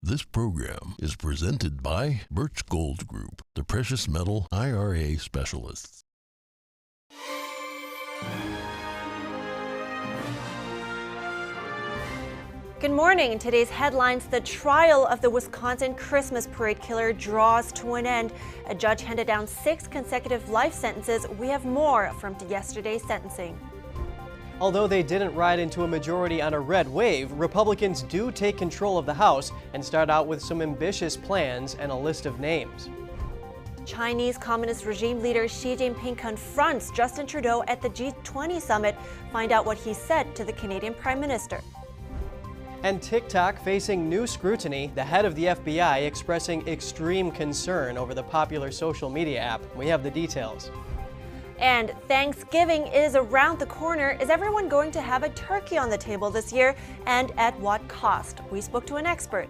This program is presented by Birch Gold Group, the precious metal IRA specialists. Good morning. In today's headlines, the trial of the Wisconsin Christmas parade killer draws to an end. A judge handed down 6 consecutive life sentences. We have more from yesterday's sentencing. Although they didn't ride into a majority on a red wave, Republicans do take control of the House and start out with some ambitious plans and a list of names. Chinese Communist regime leader Xi Jinping confronts Justin Trudeau at the G20 summit. Find out what he said to the Canadian Prime Minister. And TikTok facing new scrutiny, the head of the FBI expressing extreme concern over the popular social media app. We have the details. And Thanksgiving is around the corner. Is everyone going to have a turkey on the table this year? And at what cost? We spoke to an expert.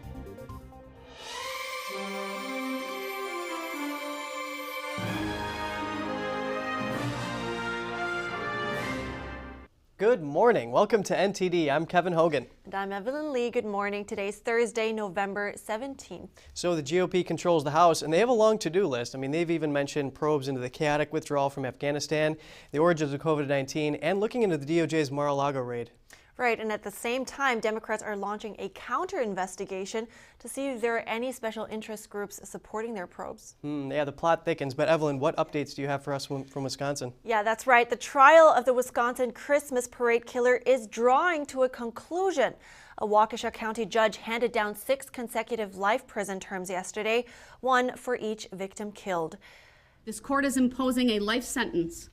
Good morning. Welcome to NTD. I'm Kevin Hogan. And I'm Evelyn Lee. Good morning. Today's Thursday, November 17th. So the GOP controls the House, and they have a long to-do list. I mean, they've even mentioned probes into the chaotic withdrawal from Afghanistan, the origins of COVID-19, and looking into the DOJ's Mar-a-Lago raid. Right, and at the same time, Democrats are launching a counter-investigation to see if there are any special interest groups supporting their probes. Yeah, the plot thickens. But Evelyn, what updates do you have for us from Wisconsin? Yeah, that's right. The trial of the Wisconsin Christmas parade killer is drawing to a conclusion. A Waukesha County judge handed down 6 consecutive life prison terms yesterday, 1 for each victim killed. This court is imposing a life sentence.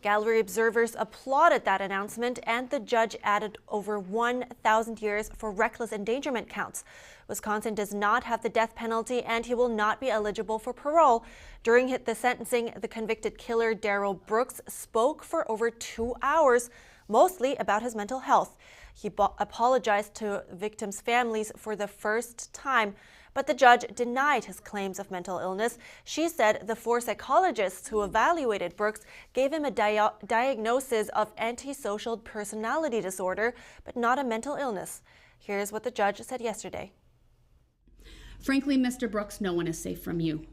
Gallery observers applauded that announcement, and the judge added over 1,000 years for reckless endangerment counts. Wisconsin does not have the death penalty, and he will not be eligible for parole. During the sentencing, the convicted killer, Darrell Brooks, spoke for over 2 hours, mostly about his mental health. He apologized to victims' families for the first time, but the judge denied his claims of mental illness. She said the 4 psychologists who evaluated Brooks gave him a diagnosis of antisocial personality disorder, but not a mental illness. Here's what the judge said yesterday. Frankly, Mr. Brooks, no one is safe from you.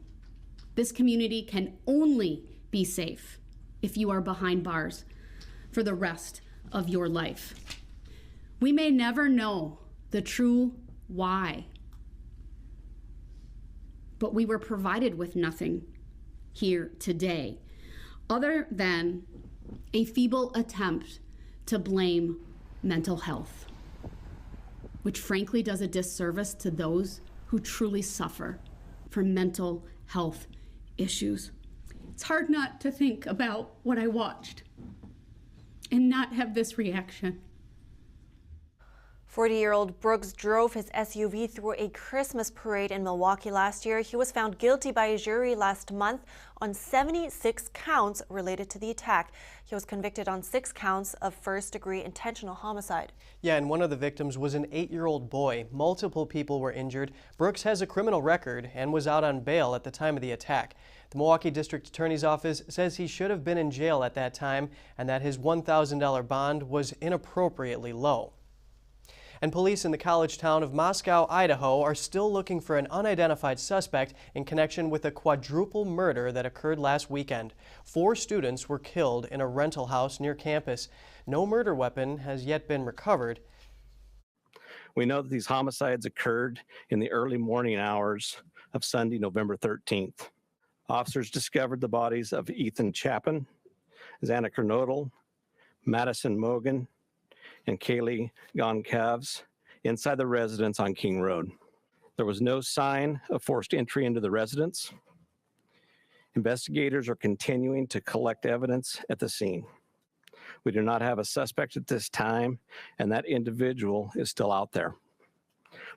This community can only be safe if you are behind bars for the rest of your life. We may never know the true why, but we were provided with nothing here today other than a feeble attempt to blame mental health, which frankly does a disservice to those who truly suffer from mental health issues. It's hard not to think about what I watched and not have this reaction. 40-year-old Brooks drove his SUV through a Christmas parade in Milwaukee last year. He was found guilty by a jury last month on 76 counts related to the attack. He was convicted on 6 counts of first-degree intentional homicide. Yeah, and one of the victims was an 8-year-old boy. Multiple people were injured. Brooks has a criminal record and was out on bail at the time of the attack. The Milwaukee District Attorney's Office says he should have been in jail at that time and that his $1,000 bond was inappropriately low. And police in the college town of Moscow, Idaho, are still looking for an unidentified suspect in connection with a quadruple murder that occurred last weekend. 4 students were killed in a rental house near campus. No murder weapon has yet been recovered. We know that these homicides occurred in the early morning hours of Sunday, November 13th. Officers discovered the bodies of Ethan Chapin, Xana Kernodle, Madison Mogan, and Kaylee Goncalves inside the residence on King Road. There was no sign of forced entry into the residence. Investigators are continuing to collect evidence at the scene. We do not have a suspect at this time, and that individual is still out there.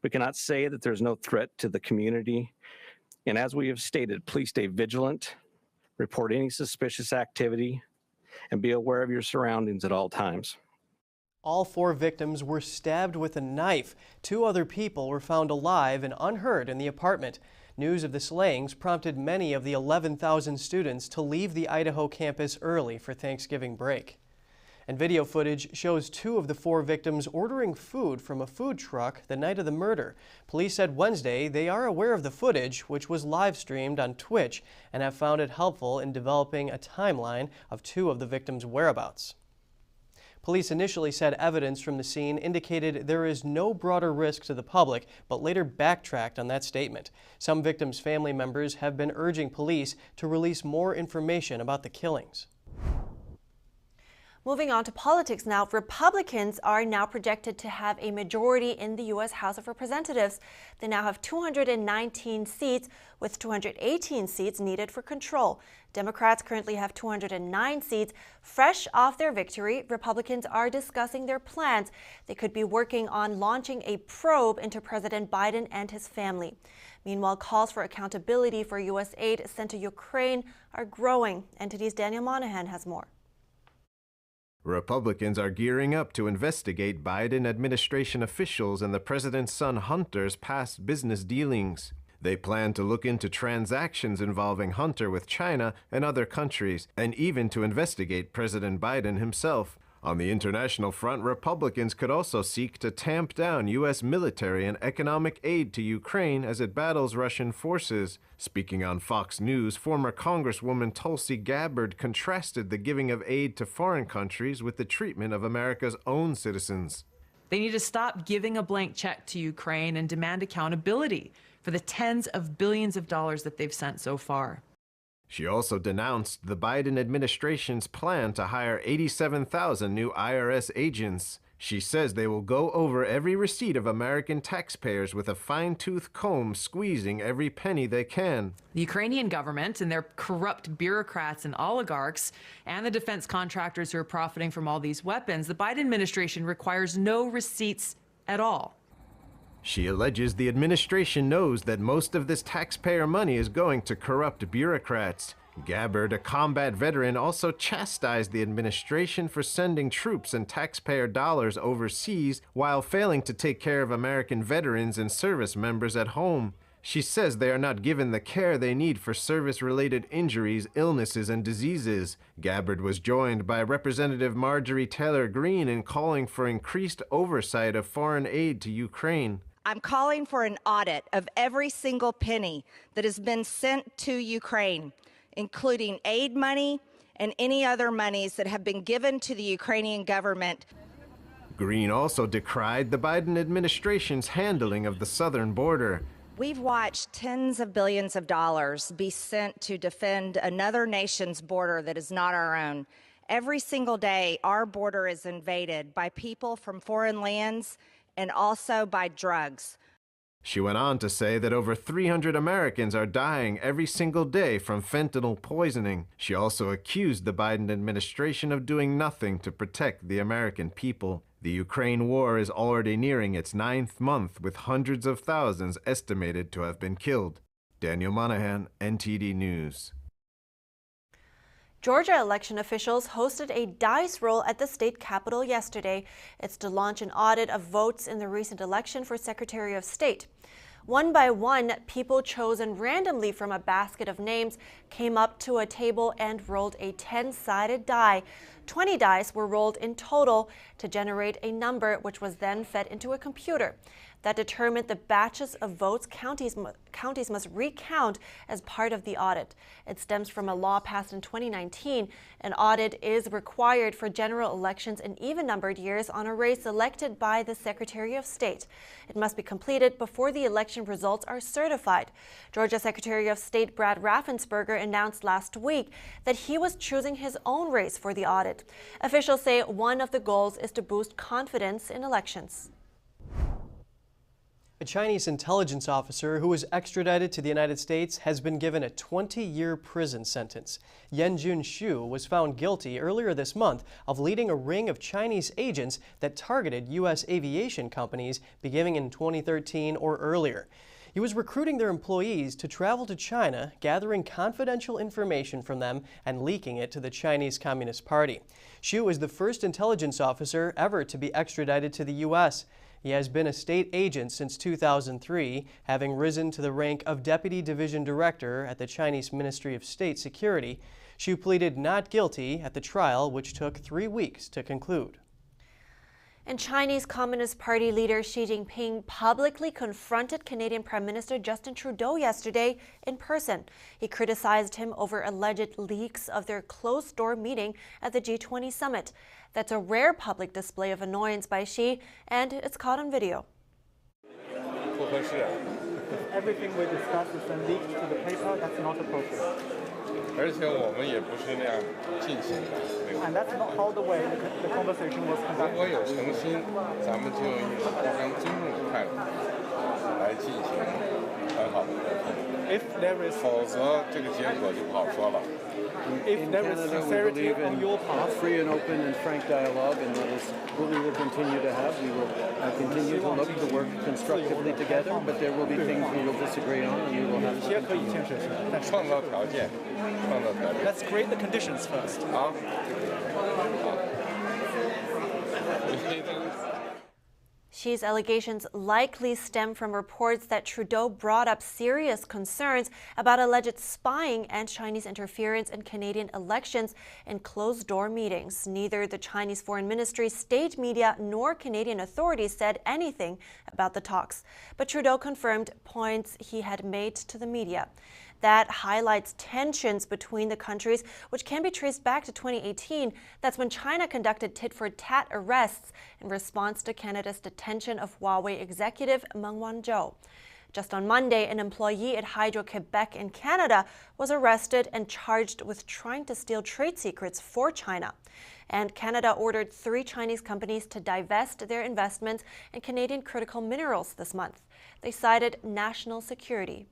We cannot say that there's no threat to the community, and as we have stated, please stay vigilant, report any suspicious activity, and be aware of your surroundings at all times. All 4 victims were stabbed with a knife. 2 other people were found alive and unhurt in the apartment. News of the slayings prompted many of the 11,000 students to leave the Idaho campus early for Thanksgiving break. And video footage shows 2 of the 4 victims ordering food from a food truck the night of the murder. Police said Wednesday they are aware of the footage, which was live streamed on Twitch, and have found it helpful in developing a timeline of 2 of the victims' whereabouts. Police initially said evidence from the scene indicated there is no broader risk to the public, but later backtracked on that statement. Some victims' family members have been urging police to release more information about the killings. Moving on to politics now, Republicans are now projected to have a majority in the U.S. House of Representatives. They now have 219 seats, with 218 seats needed for control. Democrats currently have 209 seats. Fresh off their victory, Republicans are discussing their plans. They could be working on launching a probe into President Biden and his family. Meanwhile, calls for accountability for U.S. aid sent to Ukraine are growing. NTD's Daniel Monahan has more. Republicans are gearing up to investigate Biden administration officials and the president's son Hunter's past business dealings. They plan to look into transactions involving Hunter with China and other countries, and even to investigate President Biden himself. On the international front, Republicans could also seek to tamp down U.S. military and economic aid to Ukraine as it battles Russian forces. Speaking on Fox News, former Congresswoman Tulsi Gabbard contrasted the giving of aid to foreign countries with the treatment of America's own citizens. They need to stop giving a blank check to Ukraine and demand accountability for the tens of billions of dollars that they've sent so far. She also denounced the Biden administration's plan to hire 87,000 new IRS agents. She says they will go over every receipt of American taxpayers with a fine-tooth comb, squeezing every penny they can. The Ukrainian government and their corrupt bureaucrats and oligarchs and the defense contractors who are profiting from all these weapons, the Biden administration requires no receipts at all. She alleges the administration knows that most of this taxpayer money is going to corrupt bureaucrats. Gabbard, a combat veteran, also chastised the administration for sending troops and taxpayer dollars overseas while failing to take care of American veterans and service members at home. She says they are not given the care they need for service-related injuries, illnesses, and diseases. Gabbard was joined by Representative Marjorie Taylor Greene in calling for increased oversight of foreign aid to Ukraine. I'm calling for an audit of every single penny that has been sent to Ukraine, including aid money and any other monies that have been given to the Ukrainian government. Greene also decried the Biden administration's handling of the southern border. We've watched tens of billions of dollars be sent to defend another nation's border that is not our own. Every single day, our border is invaded by people from foreign lands and also by drugs. She went on to say that over 300 Americans are dying every single day from fentanyl poisoning. She also accused the Biden administration of doing nothing to protect the American people. The Ukraine war is already nearing its 9th month, with hundreds of thousands estimated to have been killed. Daniel Monahan, NTD News. Georgia election officials hosted a dice roll at the state capitol yesterday. It's to launch an audit of votes in the recent election for Secretary of State. One by one, people chosen randomly from a basket of names came up to a table and rolled a 10-sided die. 20 dice were rolled in total to generate a number, which was then fed into a computer. That determined the batches of votes counties must recount as part of the audit. It stems from a law passed in 2019. An audit is required for general elections in even-numbered years on a race elected by the Secretary of State. It must be completed before the election results are certified. Georgia Secretary of State Brad Raffensperger announced last week that he was choosing his own race for the audit. Officials say one of the goals is to boost confidence in elections. A Chinese intelligence officer who was extradited to the United States has been given a 20-year prison sentence. Shen Yun Shop was found guilty earlier this month of leading a ring of Chinese agents that targeted U.S. aviation companies beginning in 2013 or earlier. He was recruiting their employees to travel to China, gathering confidential information from them and leaking it to the Chinese Communist Party. Shop is the first intelligence officer ever to be extradited to the U.S. He has been a state agent since 2003, having risen to the rank of Deputy Division Director at the Chinese Ministry of State Security. She pleaded not guilty at the trial, which took 3 weeks to conclude. And Chinese Communist Party leader Xi Jinping publicly confronted Canadian Prime Minister Justin Trudeau yesterday in person. He criticized him over alleged leaks of their closed-door meeting at the G20 summit. That's a rare public display of annoyance by Xi, and it's caught on video. Everything we discuss is then leaked to the paper. That's not appropriate. And that's not how the way the conversation was conducted. If there is sincerity on your part, free and open and frank dialogue, and that is what we will continue to have. We will continue to look to work constructively together, but there will be things we will disagree on, and we will have to continue. Let's create the conditions first. Xi's allegations likely stem from reports that Trudeau brought up serious concerns about alleged spying and Chinese interference in Canadian elections in closed-door meetings. Neither the Chinese Foreign Ministry, state media, nor Canadian authorities said anything about the talks. But Trudeau confirmed points he had made to the media. That highlights tensions between the countries, which can be traced back to 2018. That's when China conducted tit-for-tat arrests in response to Canada's detention of Huawei executive Meng Wanzhou. Just on Monday, an employee at Hydro-Quebec in Canada was arrested and charged with trying to steal trade secrets for China. And Canada ordered 3 Chinese companies to divest their investments in Canadian critical minerals this month. They cited national security.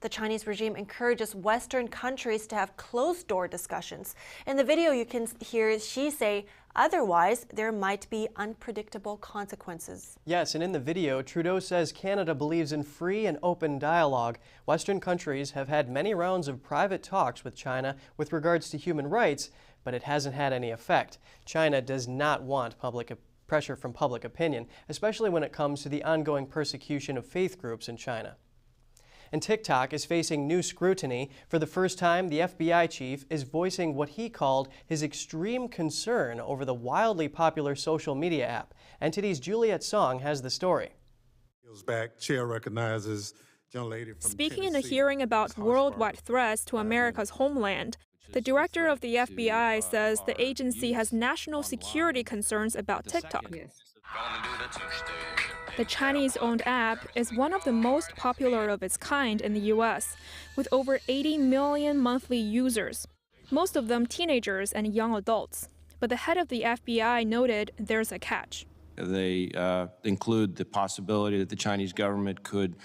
The Chinese regime encourages Western countries to have closed-door discussions. In the video, you can hear Xi say, otherwise, there might be unpredictable consequences. Yes, and in the video, Trudeau says Canada believes in free and open dialogue. Western countries have had many rounds of private talks with China with regards to human rights, but it hasn't had any effect. China does not want pressure from public opinion, especially when it comes to the ongoing persecution of faith groups in China. And TikTok is facing new scrutiny. For the first time, the FBI chief is voicing what he called his extreme concern over the wildly popular social media app. NTD's Juliet Song has the story. Chair recognizes young lady from Speaking in a hearing about worldwide threats to America's homeland, the director of the FBI says the agency has national security concerns about TikTok. The Chinese-owned app is one of the most popular of its kind in the U.S., with over 80 million monthly users, most of them teenagers and young adults. But the head of the FBI noted there's a catch. They include the possibility that the Chinese government could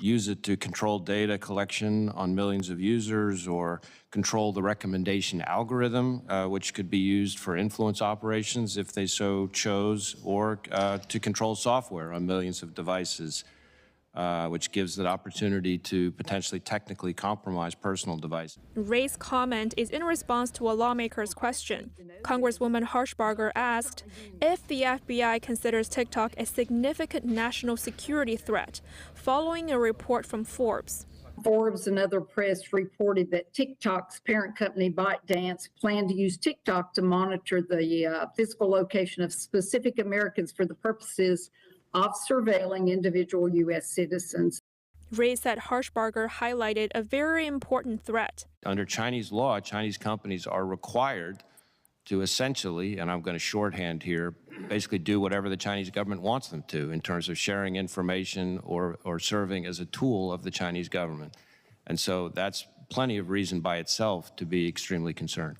use it to control data collection on millions of users or control the recommendation algorithm, which could be used for influence operations if they so chose, or to control software on millions of devices, which gives the opportunity to potentially technically compromise personal devices. Ray's comment is in response to a lawmaker's question. Congresswoman Harshbarger asked if the FBI considers TikTok a significant national security threat, following a report from Forbes. Forbes and other press reported that TikTok's parent company ByteDance planned to use TikTok to monitor the physical location of specific Americans for the purposes of surveilling individual U.S. citizens. Ray said Harshbarger highlighted a very important threat. Under Chinese law, Chinese companies are required to essentially, and I'm going to shorthand here, basically do whatever the Chinese government wants them to in terms of sharing information or serving as a tool of the Chinese government. And so that's plenty of reason by itself to be extremely concerned.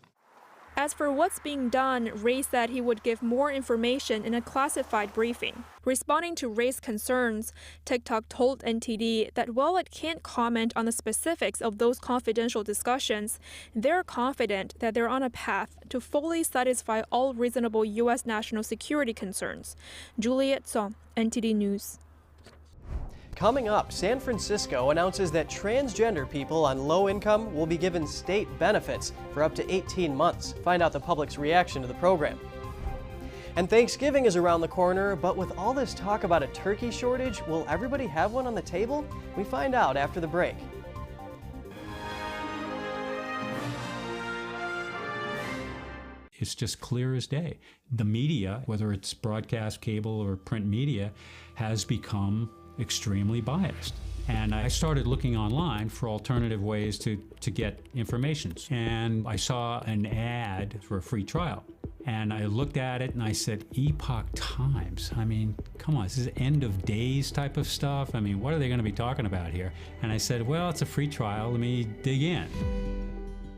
As for what's being done, Ray said he would give more information in a classified briefing. Responding to Ray's concerns, TikTok told NTD that while it can't comment on the specifics of those confidential discussions, they're confident that they're on a path to fully satisfy all reasonable U.S. national security concerns. Juliet Song, NTD News. Coming up, San Francisco announces that transgender people on low income will be given state benefits for up to 18 months. Find out the public's reaction to the program. And Thanksgiving is around the corner, but with all this talk about a turkey shortage, will everybody have one on the table? We find out after the break. It's just clear as day. The media, whether it's broadcast, cable, or print media, has become extremely biased. And I started looking online for alternative ways to get information. And I saw an ad for a free trial. And I looked at it and I said, Epoch Times. I mean, come on, this is end of days type of stuff. I mean, what are they going to be talking about here? And I said, well, it's a free trial. Let me dig in.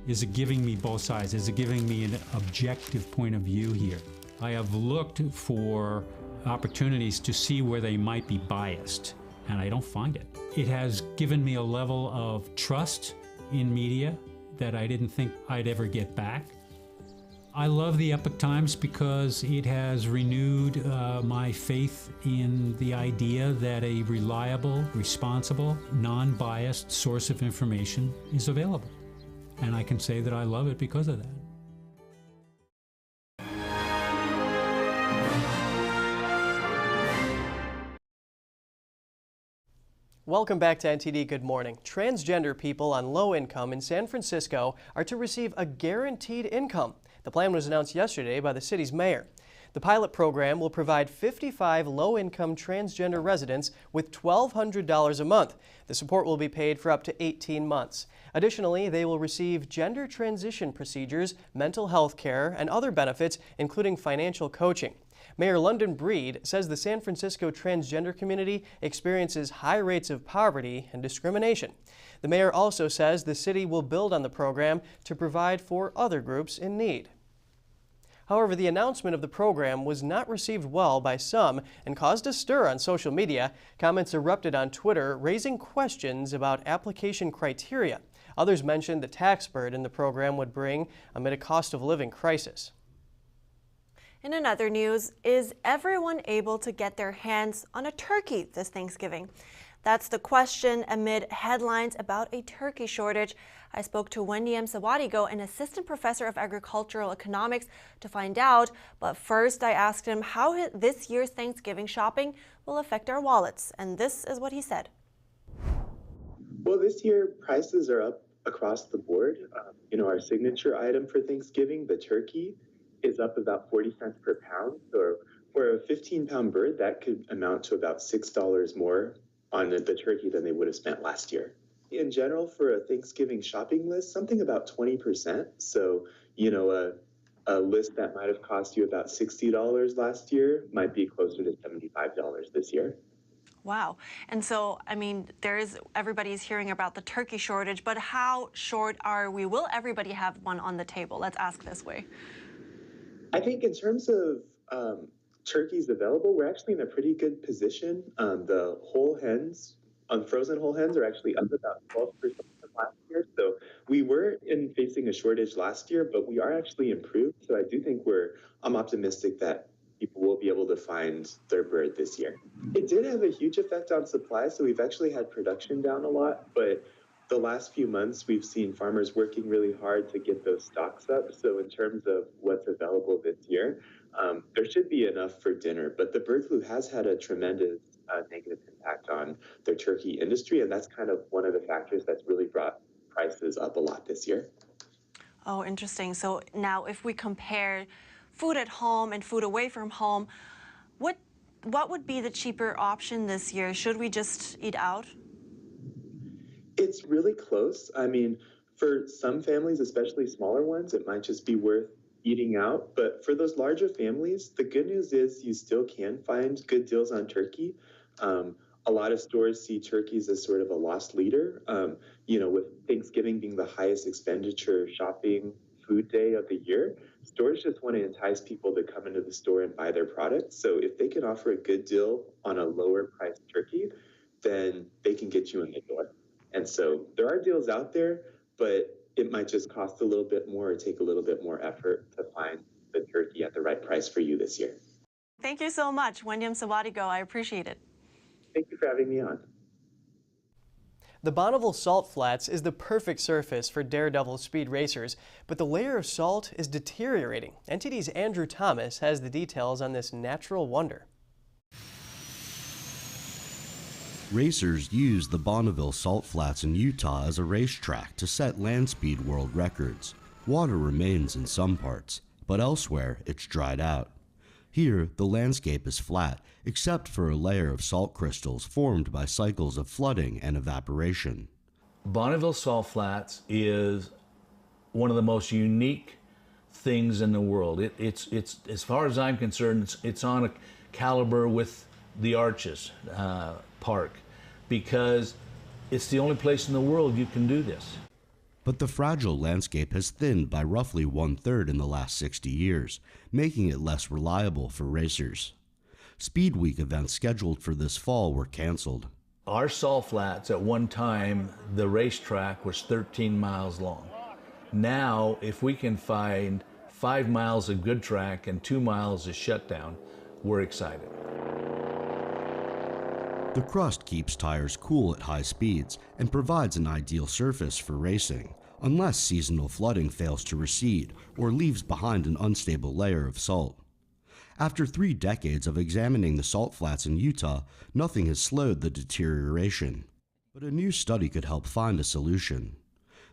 Is it giving me both sides? Is it giving me an objective point of view here? I have looked for opportunities to see where they might be biased, and I don't find it. It has given me a level of trust in media that I didn't think I'd ever get back. I love the Epoch Times because it has renewed my faith in the idea that a reliable, responsible, non-biased source of information is available. And I can say that I love it because of that. Welcome back to NTD Good Morning. Transgender people on low income in San Francisco are to receive a guaranteed income. The plan was announced yesterday by the city's mayor. The pilot program will provide 55 low-income transgender residents with $1,200 a month. The support will be paid for up to 18 months. Additionally, they will receive gender transition procedures, mental health care, and other benefits, including financial coaching. Mayor London Breed says the San Francisco transgender community experiences high rates of poverty and discrimination. The mayor also says the city will build on the program to provide for other groups in need. However, the announcement of the program was not received well by some and caused a stir on social media. Comments erupted on Twitter, raising questions about application criteria. Others mentioned the tax burden the program would bring amid a cost of living crisis. In another news, is everyone able to get their hands on a turkey this Thanksgiving? That's the question amid headlines about a turkey shortage. I spoke to Wendy M. Sawadigo, an assistant professor of agricultural economics, to find out. But first, I asked him how this year's Thanksgiving shopping will affect our wallets. And this is what he said. Well, this year, prices are up across the board. Our signature item for Thanksgiving, the turkey, is up about 40 cents per pound. So for a 15-pound bird, that could amount to about $6 more on the turkey than they would have spent last year. In general, for a Thanksgiving shopping list, something about 20%. So, a list that might have cost you about $60 last year might be closer to $75 this year. Wow. And so, everybody's hearing about the turkey shortage, but how short are we? Will everybody have one on the table? Let's ask this way. I think in terms of turkeys available, we're actually in a pretty good position. The whole hens, frozen whole hens, are actually up about 12% from last year. So we were facing a shortage last year, but we are actually improved. So I do think I'm optimistic that people will be able to find their bird this year. It did have a huge effect on supply, so we've actually had production down a lot, but the last few months we've seen farmers working really hard to get those stocks up. So in terms of what's available this year, there should be enough for dinner, but the bird flu has had a tremendous negative impact on the turkey industry, and that's kind of one of the factors that's really brought prices up a lot this year. Oh, interesting. So now if we compare food at home and food away from home, what would be the cheaper option this year? Should we just eat out? It's really close. I mean, for some families, especially smaller ones, it might just be worth eating out. But for those larger families, the good news is you still can find good deals on turkey. A lot of stores see turkeys as sort of a lost leader. With Thanksgiving being the highest expenditure shopping food day of the year, stores just want to entice people to come into the store and buy their products. So if they can offer a good deal on a lower priced turkey, then they can get you in the door. And so there are deals out there, but it might just cost a little bit more or take a little bit more effort to find the turkey at the right price for you this year. Thank you so much, Wendy M. Sawadigo. I appreciate it. Thank you for having me on. The Bonneville Salt Flats is the perfect surface for daredevil speed racers, but the layer of salt is deteriorating. NTD's Andrew Thomas has the details on this natural wonder. Racers use the Bonneville Salt Flats in Utah as a racetrack to set land speed world records. Water remains in some parts, but elsewhere it's dried out. Here, the landscape is flat, except for a layer of salt crystals formed by cycles of flooding and evaporation. Bonneville Salt Flats is one of the most unique things in the world. It's as far as I'm concerned, it's on a caliber with the Arches Park, because it's the only place in the world you can do this. But the fragile landscape has thinned by roughly 1/3 in the last 60 years, making it less reliable for racers. Speed Week events scheduled for this fall were canceled. Our salt flats, at one time, the racetrack was 13 miles long. Now, if we can find 5 miles of good track and 2 miles of shutdown, we're excited. The crust keeps tires cool at high speeds and provides an ideal surface for racing, unless seasonal flooding fails to recede or leaves behind an unstable layer of salt. After 3 decades of examining the salt flats in Utah, nothing has slowed the deterioration. But a new study could help find a solution.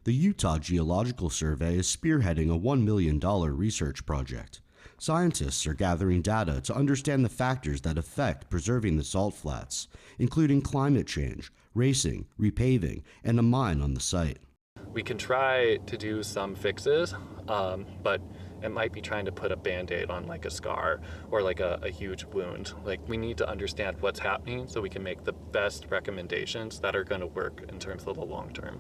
The Utah Geological Survey is spearheading a $1 million research project. Scientists are gathering data to understand the factors that affect preserving the salt flats, including climate change, racing, repaving, and a mine on the site. We can try to do some fixes, but it might be trying to put a Band-Aid on like a scar or like a huge wound. Like, we need to understand what's happening so we can make the best recommendations that are going to work in terms of the long term.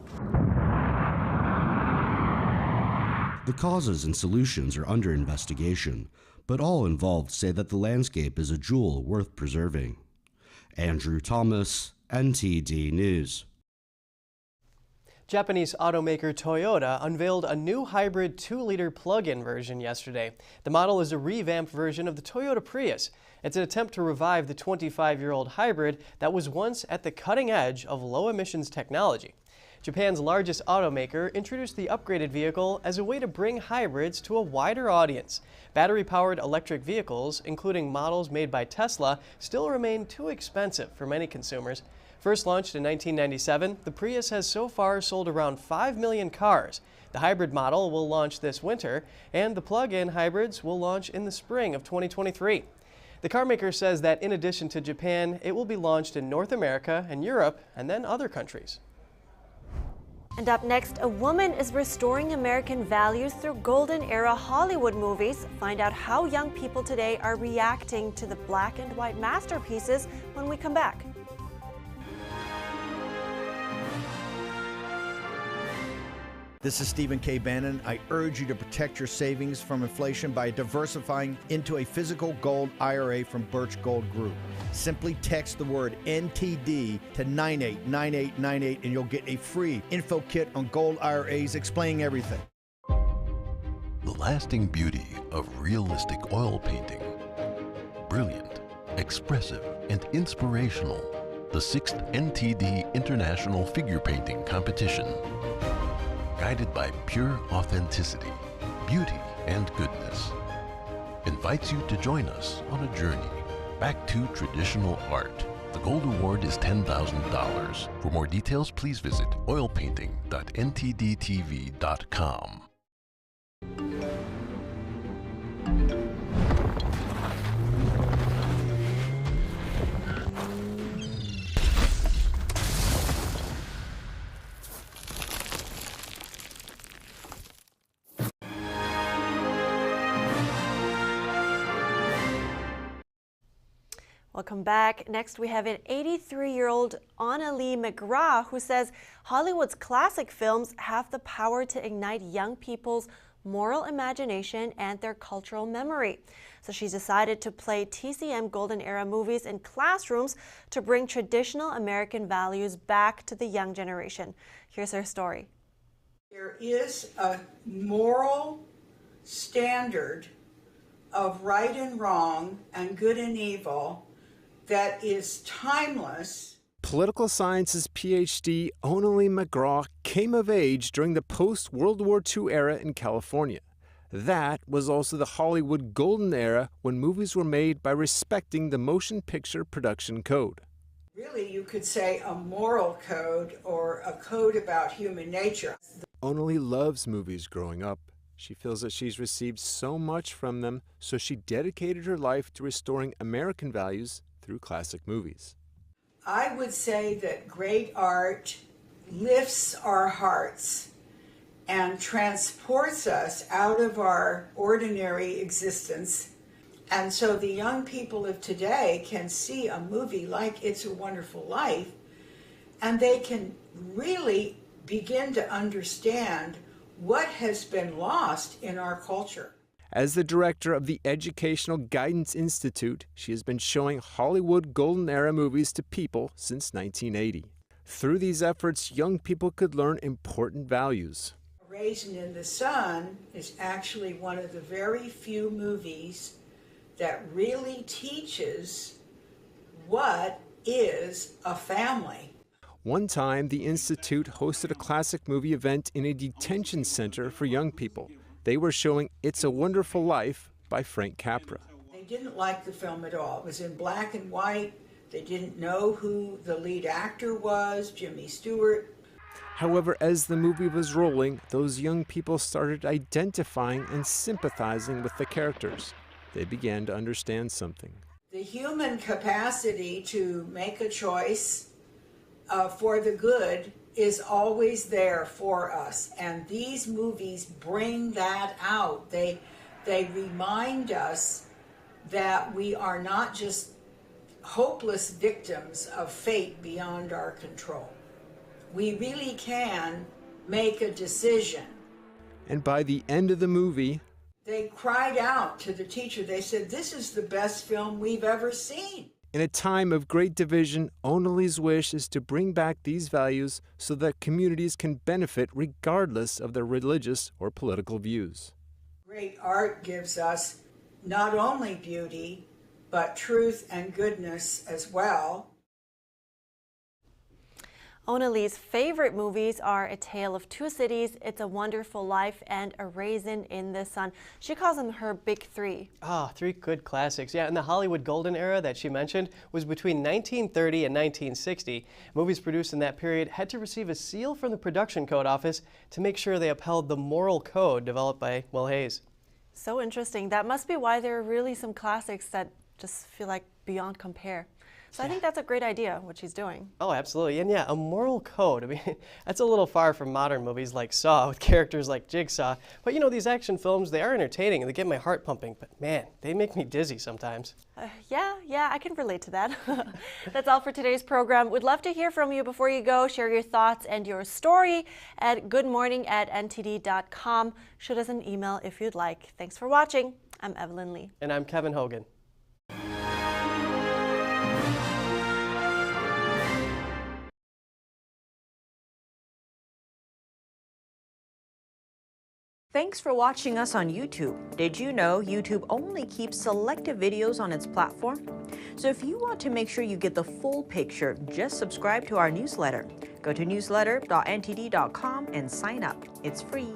The causes and solutions are under investigation, but all involved say that the landscape is a jewel worth preserving. Andrew Thomas, NTD News. Japanese automaker Toyota unveiled a new hybrid 2-liter plug-in version yesterday. The model is a revamped version of the Toyota Prius. It's an attempt to revive the 25-year-old hybrid that was once at the cutting edge of low-emissions technology. Japan's largest automaker introduced the upgraded vehicle as a way to bring hybrids to a wider audience. Battery-powered electric vehicles, including models made by Tesla, still remain too expensive for many consumers. First launched in 1997, the Prius has so far sold around 5 million cars. The hybrid model will launch this winter, and the plug-in hybrids will launch in the spring of 2023. The carmaker says that in addition to Japan, it will be launched in North America and Europe, and then other countries. And up next, a woman is restoring American values through golden era Hollywood movies. Find out how young people today are reacting to the black and white masterpieces when we come back. This is Stephen K. Bannon. I urge you to protect your savings from inflation by diversifying into a physical gold IRA from Birch Gold Group. Simply text the word NTD to 989898 and you'll get a free info kit on gold IRAs explaining everything. The lasting beauty of realistic oil painting. Brilliant, expressive, and inspirational. The 6th NTD International Figure Painting Competition. Guided by pure authenticity, beauty, and goodness. Invites you to join us on a journey back to traditional art. The Gold Award is $10,000. For more details, please visit oilpainting.ntdtv.com. Welcome back. Next, we have an 83-year-old Anna Lee McGraw who says Hollywood's classic films have the power to ignite young people's moral imagination and their cultural memory. So she's decided to play TCM Golden Era movies in classrooms to bring traditional American values back to the young generation. Here's her story. There is a moral standard of right and wrong and good and evil that is timeless. Political sciences PhD Anna Lee McGraw came of age during the post-World War II era in California. That was also the Hollywood golden era when movies were made by respecting the motion picture production code. Really, you could say a moral code or a code about human nature. Anna Lee loves movies growing up. She feels that she's received so much from them, so she dedicated her life to restoring American values through classic movies. I would say that great art lifts our hearts and transports us out of our ordinary existence. And so the young people of today can see a movie like It's a Wonderful Life, and they can really begin to understand what has been lost in our culture. As the director of the Educational Guidance Institute, she has been showing Hollywood Golden Era movies to people since 1980. Through these efforts, young people could learn important values. Raisin in the Sun is actually one of the very few movies that really teaches what is a family. One time, the Institute hosted a classic movie event in a detention center for young people. They were showing It's a Wonderful Life by Frank Capra. They didn't like the film at all. It was in black and white. They didn't know who the lead actor was, Jimmy Stewart. However, as the movie was rolling, those young people started identifying and sympathizing with the characters. They began to understand something. The human capacity to make a choice for the good is always there for us, and these movies bring that out. They remind us that we are not just hopeless victims of fate beyond our control. We really can make a decision. And by the end of the movie, they cried out to the teacher. They said, "This is the best film we've ever seen." in a time of great division, Onali's wish is to bring back these values so that communities can benefit regardless of their religious or political views. Great art gives us not only beauty, but truth and goodness as well. Onali's favorite movies are A Tale of Two Cities, It's a Wonderful Life, and A Raisin in the Sun. She calls them her big three. Ah, three good classics. Yeah, and the Hollywood Golden Era that she mentioned was between 1930 and 1960. Movies produced in that period had to receive a seal from the Production Code Office to make sure they upheld the moral code developed by Will Hayes. So interesting. That must be why there are really some classics that just feel like beyond compare. So I think that's a great idea, what she's doing. Oh, absolutely. And yeah, a moral code. I mean, that's a little far from modern movies like Saw with characters like Jigsaw. But you know, these action films, they are entertaining and they get my heart pumping. But man, they make me dizzy sometimes. Yeah, I can relate to that. That's all for today's program. We'd love to hear from you. Before you go, share your thoughts and your story at goodmorning@ntd.com. Shoot us an email if you'd like. Thanks for watching. I'm Evelyn Lee. And I'm Kevin Hogan. Thanks for watching us on YouTube. Did you know YouTube only keeps selective videos on its platform? So if you want to make sure you get the full picture, just subscribe to our newsletter. Go to newsletter.ntd.com and sign up. It's free.